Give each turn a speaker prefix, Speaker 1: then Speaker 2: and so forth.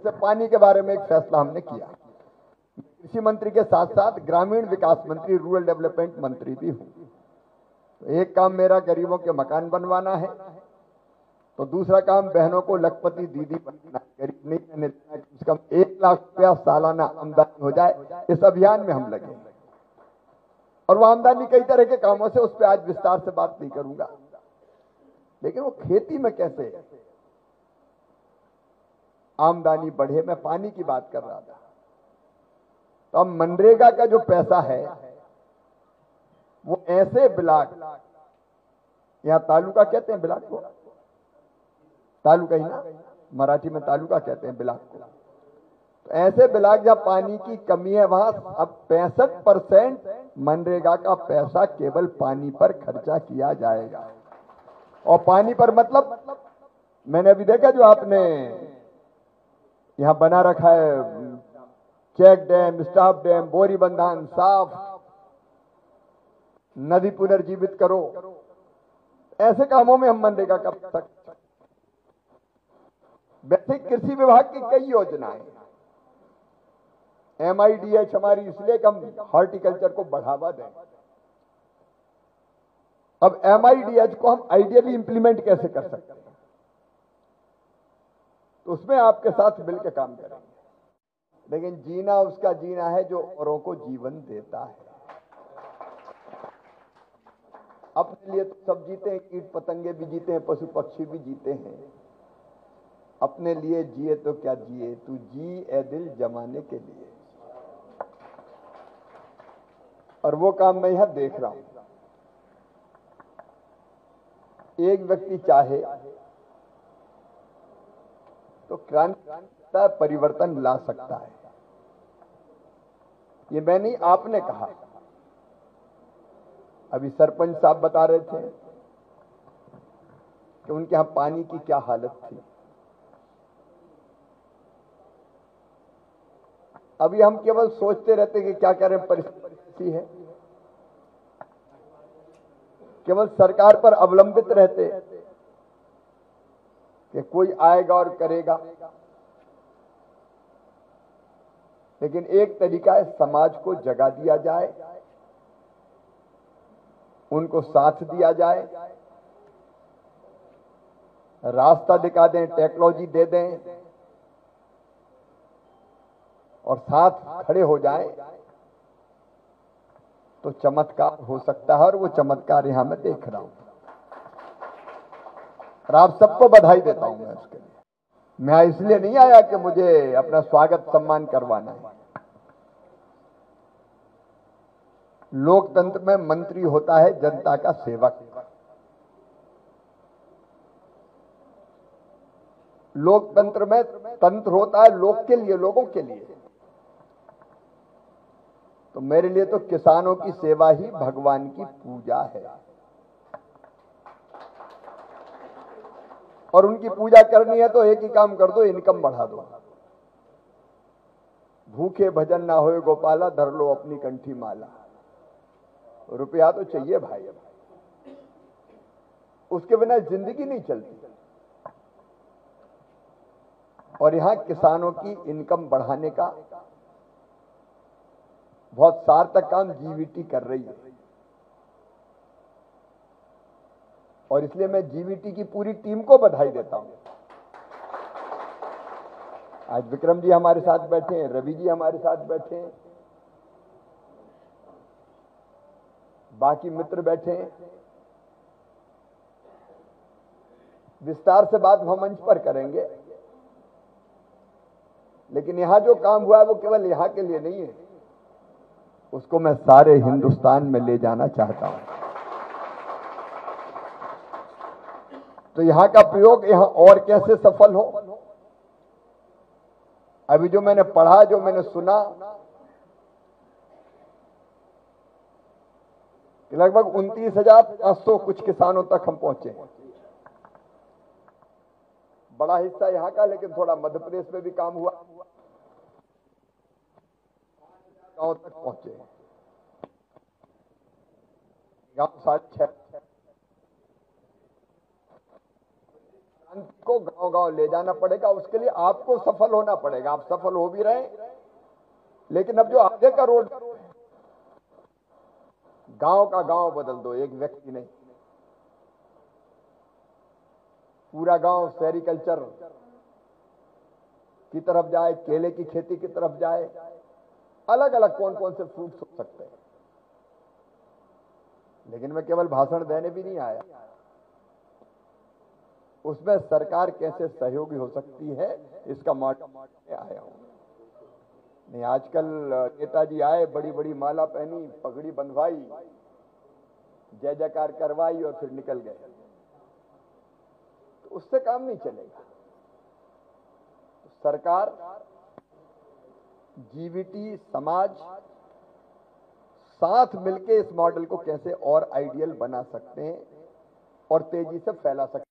Speaker 1: से पानी के बारे में एक फैसला हमने किया। कृषि मंत्री के साथ साथ ग्रामीण विकास मंत्री, रूरल डेवलपमेंट मंत्री भी हूं। एक काम मेरा गरीबों के मकान बनवाना है, तो दूसरा काम बहनों को लखपति दीदी बनना, गरीब नहीं रहने देना, कम से कम 1 लाख रुपया सालाना आमदनी हो जाए। इस अभियान में हम लगे और वो आमदनी कई तरह के कामों से, उस पर आज विस्तार से बात नहीं करूंगा, लेकिन वो खेती में कैसे आमदनी बढ़े। मैं पानी की बात कर रहा था, तो अब मनरेगा का जो पैसा है वो ऐसे ब्लॉक, यहां तालुका कहते हैं ब्लॉक को, तालुका ही ना, मराठी में तालुका कहते हैं ब्लॉक को। तो ऐसे ब्लॉक जहां पानी की कमी है, वहां अब 65% मनरेगा का पैसा केवल पानी पर खर्चा किया जाएगा। और पानी पर मतलब मैंने अभी देखा जो आपने यहां बना रखा है, चेक डैम, स्टाफ डैम, बोरी बंधान साफ, नदी पुनर्जीवित करो, ऐसे कामों में हम मनरेगा का सकते। वैसे कृषि विभाग की कई योजनाएं, MIDH हमारी, इसलिए कि हम हॉर्टिकल्चर को बढ़ावा दें। अब MIDH को हम आइडियली इंप्लीमेंट कैसे कर सकते हैं, तो उसमें आपके साथ मिलकर काम करेंगे। लेकिन जीना उसका जीना है जो औरों को जीवन देता है। अपने लिए तो सब जीते हैं, कीट पतंगे भी जीते हैं, पशु पक्षी भी जीते हैं। अपने लिए जिए तो क्या जिए, तू जी ए दिल जमाने के लिए। और वो काम मैं यहां देख रहा हूं। एक व्यक्ति चाहे तो क्रांति परिवर्तन ला सकता है। ये मैं नहीं, आपने कहा। अभी सरपंच साहब बता रहे थे कि उनके यहां पानी की क्या हालत थी। अभी हम केवल सोचते रहते कि क्या करें, परिस्थिति है, केवल सरकार पर अवलंबित रहते कि कोई आएगा और करेगा। लेकिन एक तरीका है, समाज को जगा दिया जाए, उनको साथ दिया जाए, रास्ता दिखा दें, टेक्नोलॉजी दे दें और साथ खड़े हो जाएं, तो चमत्कार हो सकता है। और वो चमत्कार यहां मैं देख रहा हूं और आप सबको बधाई देता हूं मैं उसके लिए। मैं इसलिए नहीं आया कि मुझे अपना स्वागत सम्मान करवाना है। लोकतंत्र में मंत्री होता है जनता का सेवक। लोकतंत्र में तंत्र होता है लोग के लिए, लोगों के लिए। तो मेरे लिए तो किसानों की सेवा ही भगवान की पूजा है। और उनकी पूजा करनी है तो एक ही काम कर दो, इनकम बढ़ा दो। भूखे भजन ना होए गोपाला, धर लो अपनी कंठी माला। रुपया तो चाहिए भाई, उसके बिना जिंदगी नहीं चलती। और यहां किसानों की इनकम बढ़ाने का बहुत सार्थक काम GVT कर रही है। और इसलिए मैं GVT की पूरी टीम को बधाई देता हूं। आज विक्रम जी हमारे साथ बैठे हैं, रवि जी हमारे साथ बैठे हैं, बाकी मित्र बैठे हैं। विस्तार से बात हम मंच पर करेंगे, लेकिन यहां जो काम हुआ है वो केवल यहां के लिए नहीं है, उसको मैं सारे हिंदुस्तान में ले जाना चाहता हूं। तो यहां का प्रयोग यहां और कैसे सफल हो। अभी जो मैंने पढ़ा, जो मैंने सुना, लगभग 29,500 कुछ किसानों तक हम पहुंचे। बड़ा हिस्सा यहां का, लेकिन थोड़ा मध्य प्रदेश में भी काम हुआ, गांव तक पहुंचे। गांव 6.5 शांति को गांव-गांव ले जाना पड़ेगा। उसके लिए आपको सफल होना पड़ेगा। आप सफल हो भी रहे, लेकिन अब जो आगे का रोड, गांव का गांव बदल दो, एक व्यक्ति नहीं, पूरा गांव सेरिकल्चर की तरफ जाए, केले की खेती की तरफ जाए। अलग अलग कौन कौन से फ्रूट्स हो सकते हैं। लेकिन मैं केवल भाषण देने भी नहीं आया, उसमें सरकार कैसे सहयोगी हो सकती है इसका मॉडल आया हूं। नहीं, आजकल नेताजी आए, बड़ी बड़ी माला पहनी, पगड़ी बंधवाई, जय जयकार करवाई और फिर निकल गए, तो उससे काम नहीं चलेगा। सरकार, जीवीटी, समाज साथ मिलके इस मॉडल को कैसे और आइडियल बना सकते हैं और तेजी से फैला सकते हैं।